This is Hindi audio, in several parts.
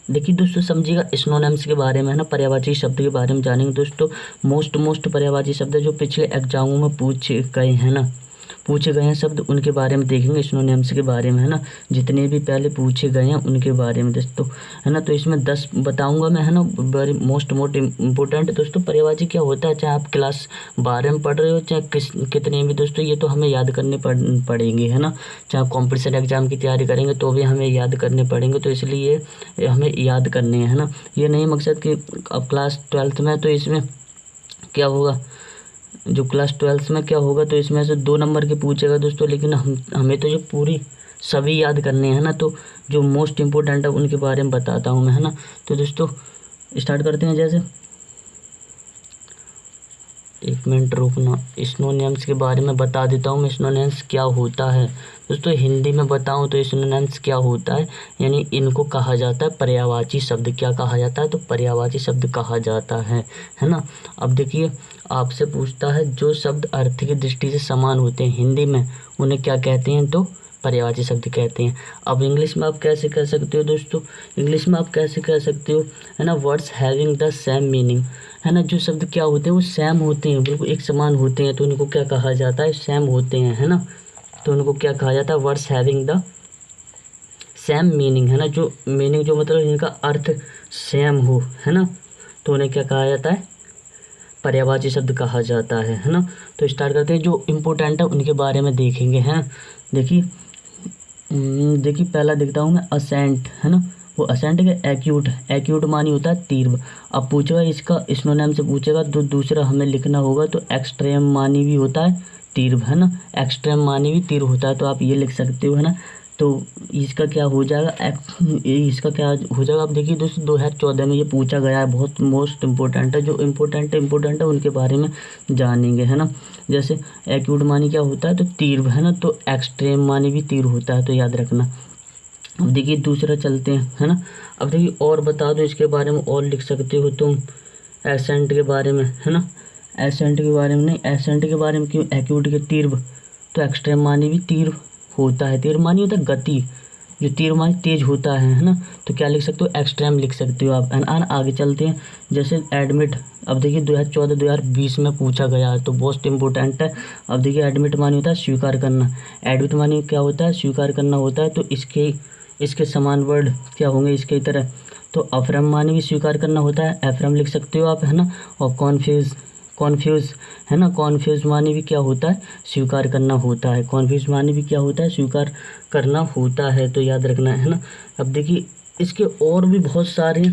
देखिए दोस्तों, समझिएगा सिनोनिम्स के बारे में, है ना, पर्यायवाची शब्द के बारे में जानेंगे दोस्तों। मोस्ट पर्यायवाची शब्द जो पिछले एग्जामों में पूछे गए हैं ना, पूछे गए हैं शब्द, उनके बारे में देखेंगे, सिनोनिम्स के बारे में, है ना, जितने भी पहले पूछे गए हैं उनके बारे में दोस्तों, है ना। तो इसमें 10 बताऊंगा मैं, है ना, वेरी मोस्ट इम्पोर्टेंट दोस्तों। पर्यायवाची क्या होता है, चाहे आप क्लास 12 में पढ़ रहे हो, चाहे कितने भी दोस्तों, ये तो हमें याद करने पड़ेंगे, है ना। चाहे कॉम्पिटिशन एग्जाम की तैयारी करेंगे तो भी हमें याद करने पड़ेंगे, तो इसलिए हमें याद करने हैं, है ना। ये नहीं मकसद कि अब क्लास 12th में तो इसमें क्या होगा, जो क्लास 12th में क्या होगा, तो इसमें से 2 नंबर के पूछेगा दोस्तों, लेकिन हमें तो जो पूरी सभी याद करने हैं ना, तो जो मोस्ट इम्पोर्टेंट है उनके बारे में बताता हूँ मैं, है ना। तो दोस्तों स्टार्ट करते हैं। जैसे 1 मिनट रुकना, सिनोनिम्स के बारे में बता देता हूँ मैं, सिनोनिम्स क्या होता है दोस्तों। हिंदी में बताऊँ तो सिनोनिम्स क्या होता है, यानी इनको कहा जाता है पर्यायवाची शब्द। क्या कहा जाता है, तो पर्यायवाची शब्द कहा जाता है ना। अब देखिए, आपसे पूछता है जो शब्द अर्थ की दृष्टि से समान होते हैं हिंदी में, उन्हें क्या कहते हैं, तो पर्यायवाची शब्द कहते हैं। अब इंग्लिश में आप कैसे कह सकते हो दोस्तों, इंग्लिश में आप कैसे कह सकते हो, है ना, words having the same meaning, है ना। जो शब्द क्या होते हैं, वो सेम होते हैं, बिल्कुल एक समान होते हैं, तो उनको क्या कहा जाता है, सेम होते हैं, है ना। तो उनको क्या कहा जाता है, words having the same meaning, है ना। जो मीनिंग, जो मतलब इनका अर्थ सेम हो, है ना, तो उन्हें क्या कहा जाता है, पर्यायवाची शब्द कहा जाता है ना। तो स्टार्ट करते हैं, जो इम्पोर्टेंट है उनके बारे में देखेंगे, हैं। देखिए पहला देखता हूँ मैं, असेंट, है ना। वो असेंट के एक्यूट, एक्यूट मानी होता है तीव्र। अब पूछेगा इसका सिनोनिम से पूछेगा तो दूसरा हमें लिखना होगा, तो एक्सट्रीम मानी भी होता है तीव्र, है ना। एक्सट्रीम मानी भी तीव्र होता है, तो आप ये लिख सकते हो, है ना। तो इसका क्या हो जाएगा, इसका क्या हो जाएगा। आप देखिए दोस्तों, 2014 में ये पूछा गया है, बहुत मोस्ट इम्पोर्टेंट है। जो इम्पोर्टेंट है उनके बारे में जानेंगे, है ना। जैसे एक्यूट मानी क्या होता है, तो तीव्र, है ना। तो एक्सट्रीम मानी भी तीव्र होता है, तो याद रखना। अब देखिए दूसरा चलते हैं, है ना। अब देखिए और बता दो इसके बारे में, और लिख सकते हो तुम एसेंट के बारे में, है ना। एसेंट के बारे में नहीं, एसेंट के बारे में क्यों, एक्यूट के तीव्र, तो एक्सट्रीम मानी भी तीव्र होता है। तीव्र मानी होता है गति, जो तीव्र मानी तेज होता है ना। तो क्या लिख सकते हो, एक्सट्रीम लिख सकते हो आप। एंड आगे चलते हैं, जैसे एडमिट। अब देखिए 2014-2020 में पूछा गया है, तो मोस्ट इम्पोर्टेंट है। अब देखिए एडमिट मानी होता है स्वीकार करना, एडमिट मानी क्या होता है, स्वीकार करना होता है। तो इसके समान वर्ड क्या होंगे इसके तरह, तो अफरम मानी भी स्वीकार करना होता है, एफरम लिख सकते हो आप, है ना। और कॉन्फ्यूज़, है ना, कॉन्फ्यूज़ मानी भी क्या होता है, स्वीकार करना होता है। कॉन्फ्यूज़ मानी भी क्या होता है, स्वीकार करना होता है, तो याद रखना है ना। अब देखिए इसके और भी बहुत सारे,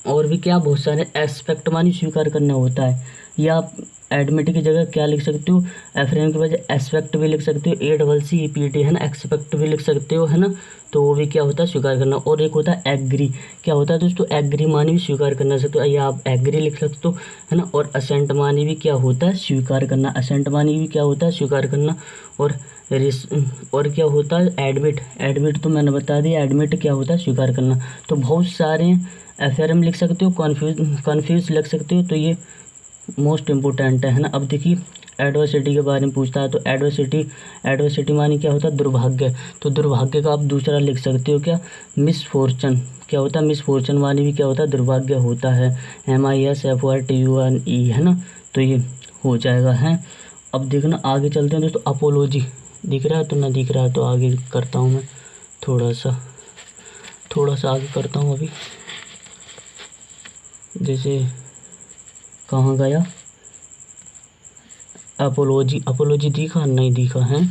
और भी क्या, बहुत सारे एस्पेक्ट मानी स्वीकार करना होता है, या आप एडमिट की जगह क्या लिख सकते हो, एफ्रेम की वजह एस्पेक्ट भी लिख सकते हो, ACCEPT, है ना, एक्सपेक्ट भी लिख सकते हो, है ना। तो वो भी क्या होता है, स्वीकार करना। और एक होता है एग्री, क्या होता है दोस्तों, एग्री मानी भी स्वीकार करना सकते हो, या आप एग्री लिख सकते हो, है ना। और असेंट मानी भी क्या होता है, स्वीकार करना। असेंट मानी भी क्या होता है, स्वीकार करना। और क्या होता है, एडमिट तो मैंने बता दिया, एडमिट क्या होता है, स्वीकार करना। तो बहुत सारे एफरम लिख सकते हो, कन्फ्यूज लिख सकते हो, तो ये मोस्ट इम्पोर्टेंट है ना। अब देखिए एडवर्सिटी के बारे में पूछता है, तो एडवर्सिटी मानी क्या होता है, दुर्भाग्य। तो दुर्भाग्य का आप दूसरा लिख सकते हो, क्या, मिसफॉर्चन। क्या होता है, मिसफॉर्चन मानी भी क्या होता है, दुर्भाग्य होता है, MISFORTUNE, है ना। तो ये हो जाएगा, है। अब देखना आगे चलते हैं दोस्तों, अपोलॉजी। दिख रहा है तो ना, दिख रहा है तो आगे करता हूँ मैं, थोड़ा सा आगे करता हूँ अभी। जैसे कहाँ गया, अपोलॉजी दिखा, नहीं दिखा है,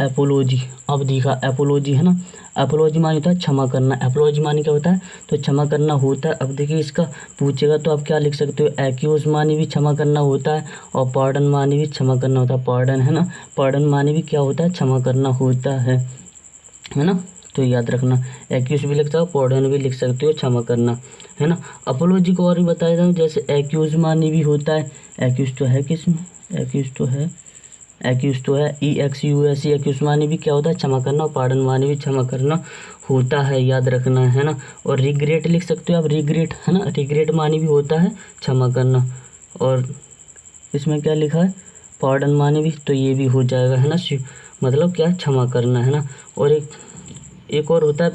एपोलॉजी अब दिखा, एपोलॉजी, है ना। एपोलॉजी मानी होता है क्षमा करना, एपोलॉजी मानी क्या होता है, तो क्षमा करना होता है। अब देखिए इसका पूछेगा तो आप क्या लिख सकते हो, एक्यूज मानी भी क्षमा करना होता है, और पार्डन मानी भी क्षमा करना होता है, पार्डन, है ना। पार्डन मानी भी क्या होता है, क्षमा करना होता है ना। तो याद रखना, एक्यूज भी लिख सकते हो, पार्डन भी लिख सकते हो, क्षमा करना, है ना। अपोलॉजी को और भी बता देता हूँ, जैसे एक्यूज मानी भी होता है, एक्यूज तो है किसमें, एक्यूज तो है EXUS, एक्यूज मानी भी क्या होता है, क्षमा करना। और पार्डन मानी भी क्षमा करना होता है, याद रखना, है ना। और रिग्रेट लिख सकते हो आप, रिग्रेट, है ना, रिग्रेट मानी भी होता है क्षमा करना। और इसमें क्या लिखा है, पार्डन मानी भी, तो ये भी हो जाएगा, है ना, मतलब क्या, क्षमा करना, है ना। और एक और होता है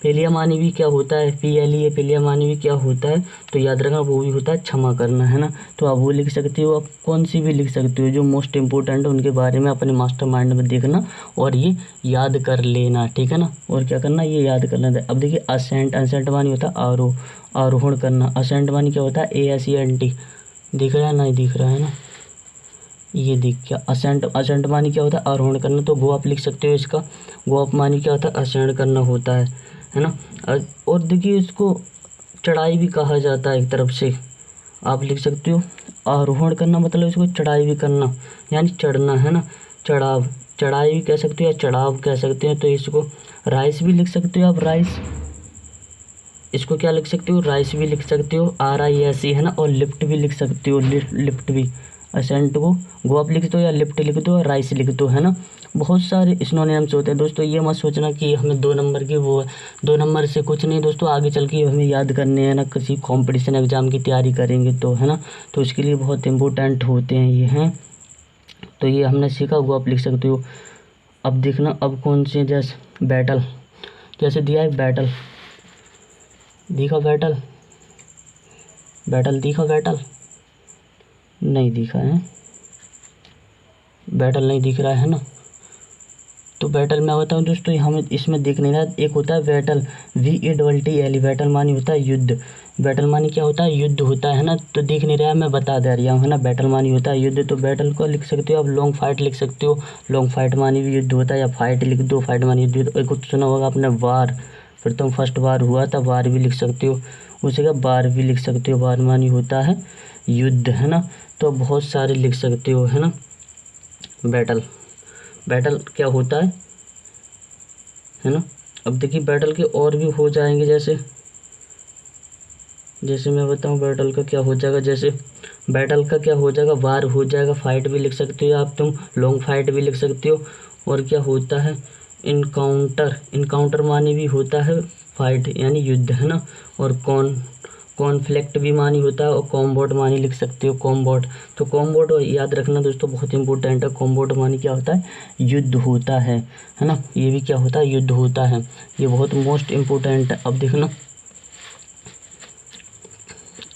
पेलिया मानवी क्या होता है, PLEA पेलिया मानवी क्या होता है, तो याद रखना वो भी होता है क्षमा करना, है ना। तो आप वो लिख सकते हो, आप कौन सी भी लिख सकते हो, जो मोस्ट इम्पोर्टेंट है उनके बारे में अपने मास्टर माइंड में देखना और ये याद कर लेना, ठीक है ना। और क्या करना, ये याद करना था। अब देखिए असेंट, असेंट मानी होता है आरोहण करना। असेंट मानी क्या होता है, ASENT, दिख रहा है, नहीं दिख रहा है ना, ये दिख क्या, असेंट, असेंट मानी क्या होता है, आरोहण करना। तो गो आप लिख सकते हो इसका, गो आप मानी क्या होता है, असेंड करना होता है ना। और देखिए इसको चढ़ाई भी कहा जाता है एक तरफ से, आप लिख सकते हो। आरोहण करना मतलब इसको चढ़ाई भी करना, यानी चढ़ना, है ना। चढ़ाव, चढ़ाई भी कह सकते हो या चढ़ाव कह सकते हैं। तो इसको राइस भी लिख सकते हो आप, राइस, इसको क्या लिख सकते हो, राइस भी लिख सकते हो, RISE, है ना। और लिफ्ट भी लिख सकते हो, लिफ्ट भी। असेंट को गो आप लिख दो या लिफ्ट लिख दो, राइस लिख दो, है ना। बहुत सारे सिनोनिम्स होते हैं दोस्तों, ये मत सोचना कि हमें 2 नंबर की वो है, 2 नंबर से कुछ नहीं दोस्तों, आगे चल के हमें याद करने हैं ना, किसी कॉम्पिटिशन एग्जाम की तैयारी करेंगे तो, है ना। तो इसके लिए बहुत इंपॉर्टेंट होते हैं ये, हैं। तो ये हमने सीखा, वो आप लिख सकते हो। अब देखना, अब कौन से, जैसे बैटल, जैसे दिया है बैटल, दिखा बैटल, बैटल दिखा, बैटल नहीं दिखा है, बैटल नहीं दिख रहा है ना। तो बैटल मैं बताऊँ दोस्तों, हमें इसमें दिख नहीं रहा। एक होता है बैटल, VATTL, बैटल मानी होता है युद्ध, बैटल मानी क्या होता है, युद्ध होता है ना। तो दिख नहीं रहा है, मैं बता दे रहा हूँ, है ना। बैटल मानी होता है युद्ध, तो बैटल को लिख सकते हो आप, लॉन्ग फाइट लिख सकते हो, लॉन्ग फाइट मानी भी युद्ध होता है, या फाइट लिख दो, फाइट मानी युद्ध। एक सुना होगा आपने वार, प्रथम फर्स्ट वार हुआ था, वार भी लिख सकते हो। उसी का बार भी लिख सकते हो, बार मानी होता है युद्ध, है ना। तो बहुत सारे लिख सकते हो, है ना। बैटल, बैटल क्या होता है ना। अब देखिए बैटल के और भी हो जाएंगे, जैसे जैसे मैं बताऊं बैटल का क्या हो जाएगा, जैसे बैटल का क्या हो जाएगा, वार हो जाएगा। फाइट भी लिख सकते हो आप तुम, लॉन्ग फाइट भी लिख सकते हो। और क्या होता है, इनकाउंटर, इनकाउंटर मानी भी होता है फाइट यानी युद्ध, है ना। और कॉन्फ्लिक्ट भी मानी होता है, और कॉम्बैट मानी लिख सकते हो, कॉम्बैट। तो कॉम्बैट याद रखना दोस्तों, बहुत इंपॉर्टेंट है। कॉम्बैट मानी क्या होता है, युद्ध होता है ना। ये भी क्या होता है, युद्ध होता है, ये बहुत मोस्ट इम्पोर्टेंट है। अब देखना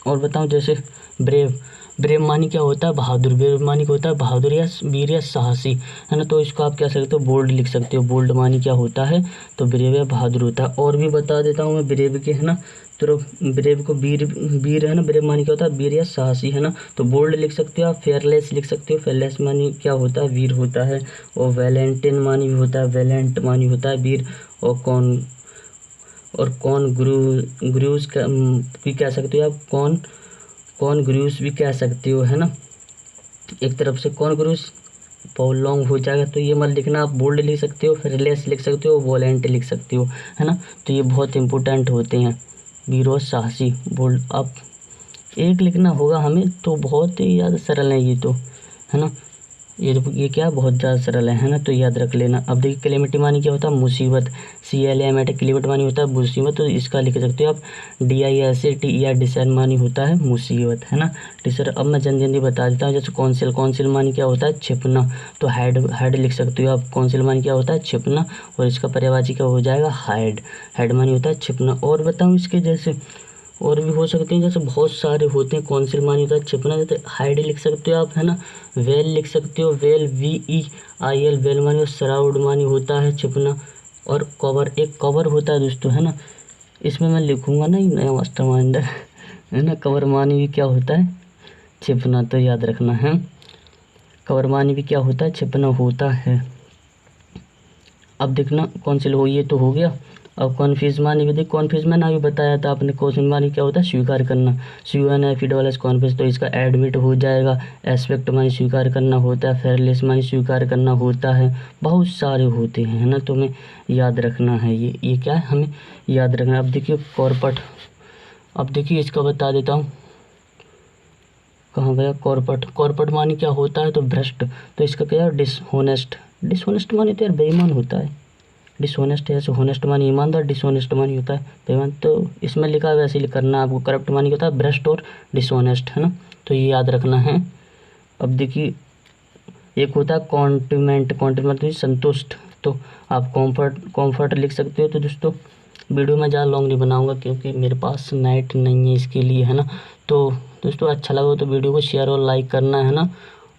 और बताऊं, जैसे ब्रेव, ब्रेव मानी क्या होता है, बहादुर, ब्रेव मानी क्या होता है, बहादुर या वीर या साहसी, है ना। तो इसको आप क्या सकते हो, बोल्ड लिख सकते हो, बोल्ड मानी क्या होता है, तो ब्रेव या बहादुर होता है। और भी बता देता हूँ मैं ब्रेव के, है ना। तो ब्रेव को वीर, वीर है ना, ब्रेव मानी क्या होता है, वीर या साहसी, है ना। तो बोल्ड लिख सकते हो आप, फेयरलेस लिख सकते हो, फेयरलेस मानी क्या होता है, वीर होता है। और वैलेंटिन मानी भी होता है, वैलेंट मानी होता है वीर। और कौन ग्रूस का भी कह सकते हो आप, कौन ग्रूस भी कह सकते हो, है ना। एक तरफ से कौन ग्रूस बहुत लॉन्ग हो जाएगा, तो ये मत लिखना, आप बोल्ड लिख सकते हो, फिर लेस लिख सकते हो, वॉलेंट लिख सकते हो, है ना। तो ये बहुत इंपॉर्टेंट होते हैं, वीर और साहसी, बोल्ड। अब एक लिखना होगा हमें, तो बहुत ही ज़्यादा सरल है ये तो, है ना। ये क्या बहुत ज़्यादा सरल है ना। तो याद रख लेना। अब देखिए कैलेमिटी मानी क्या होता है, मुसीबत, CLAMAT, कैलेमिटी मानी होता है मुसीबत। तो इसका लिख सकते हो आप DISATER, डिसर मानी होता है मुसीबत, है ना। डिसर, अब मैं जल्दी बता देता हूँ। जैसे कौंसिल, कौंसिल मानी क्या होता है, छिपना। तो हेड लिख सकते हो आप, कौंसिल मानी क्या होता है, छिपना। और इसका पर्यायवाची क्या हो जाएगा, हाइड, हेड मानी होता है छिपना। और बताऊँ इसके जैसे और भी हो सकते हैं, जैसे बहुत सारे होते हैं। कौंसिल मानी होता है छिपना, जैसे हाइड लिख सकते हो आप, है ना। वेल लिख सकते हो, वेल, VEIL, वेल मानी। और सराउंड मानी होता है छिपना। और कवर, एक कवर होता है दोस्तों, है ना। इसमें मैं लिखूंगा नहीं, नया मास्टर माइंड है ना। कवर मानी भी क्या होता है, छिपना। तो याद रखना है, कवर मानी भी क्या होता है, छिपना होता है। अब देखना कौंसिल हो, ये तो हो गया। अब कॉन्फ्यूज मानी भी देख, कॉन्फ्यूज मैंने अभी बताया था आपने। क्वेश्चन मानी क्या होता है, स्वीकार करना, CONFID कॉन्फ्यूज। तो इसका एडमिट हो जाएगा। एस्पेक्ट मानी स्वीकार करना होता है, फेयरलेस मानी स्वीकार करना होता है। बहुत सारे होते हैं, है ना। तो हमें याद रखना है, ये क्या है, हमें याद रखना। अब देखिए कॉर्पट, अब देखिए इसका बता देता हूँ, कहाँ गया कॉर्पट। कॉर्पट मानी क्या होता है, तो भ्रष्ट। तो इसका क्या है, डिसहोनेस्ट, डिसहोनेस्ट मानी तो यार बेईमान होता है। डिसऑनेस्ट है, होनेस्ट मानी ईमानदार, डिसऑनेस्ट मानी होता है बेईमान। तो इसमें लिखा है वैसे ही करना आपको। करप्ट मानी होता है भ्रष्ट और डिसऑनेस्ट, है ना। तो ये याद रखना है। अब देखिए एक होता है कॉन्टिमेंट, कॉन्टिमेंट संतुष्ट। तो आप कॉम्फर्ट लिख सकते हो। तो दोस्तों वीडियो मैं ज़्यादा लॉन्ग नहीं बनाऊँगा क्योंकि मेरे पास नेट नहीं है इसके लिए, है ना। तो दोस्तों अच्छा लगा तो वीडियो को शेयर और लाइक करना, है ना।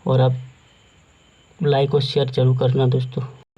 और आप लाइक और शेयर ज़रूर करना दोस्तों।